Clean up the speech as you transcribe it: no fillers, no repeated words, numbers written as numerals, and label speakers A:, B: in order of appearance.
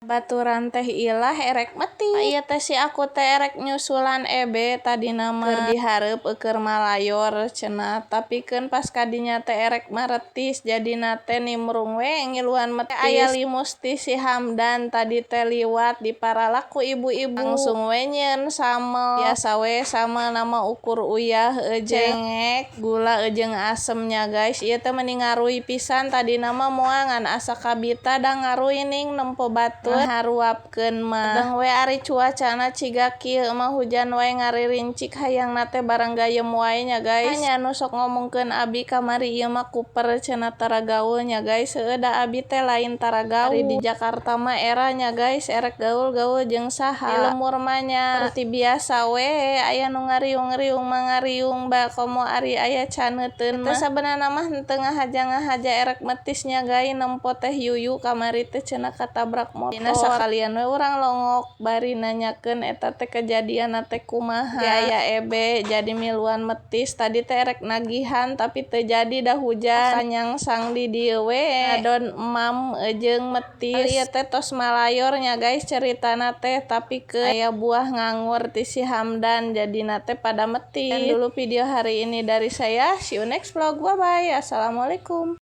A: baturan teh ilah erek meti. Ieu teh si aku teh erek nyusulan ebe tadi nama keur dihareup keur malayor cenah, tapi keun pas kadinya teh erek maretis jadina teh nimrung we ngiluan metis. Aya limus ti si Hamdan tadi teh liwat diparalak ku ibu-ibu langsung we nyieun samel. Biasa we samel nama ukur uyah cengek gula jeung asemnya guys. Ieu teh meni ngaruy pisan tadi nama moal ngan asa kabita da ngaruy ning nempo batur haruapkeun mah. Kadang we ari cuacana ciga kieu mah hujan wae ngaririncik hayangna teh barang gayem wae nya guys. Nya anu sok ngomongkeun abi kamari ieu mah kuper cenah tara gaul nya guys. Heueuh da abi teh lain tara gaul. Ari di Jakarta mah era nya guys erek gaul-gaul jeung saha. Di lemur mah nya seperti biasa we aya nu ngariung-ngariung mah ngariung ba komo ari aya caneuteun mah. Teh sabenerna mah henteu ngahaja-ngahaja erek metis nya guys nempo teh yuyu kamari teh cenah katabrak motor. Sakalian we urang longok bari nanyakeun eta teh kejadianna teh kumaha. Aya ebe jadi miluan metis tadi teh erek nagihan tapi teu jadi da hujan. Panyangsang di dieu we ngadon emam jeung metis. Ieu teh tos malayor nya guys ceritana teh tapi keun aya buah nganggur ti si Hamdan jadina teh pada metis. Dulu video hari ini dari saya. See you next vlog. Bye bye. Assalamualaikum.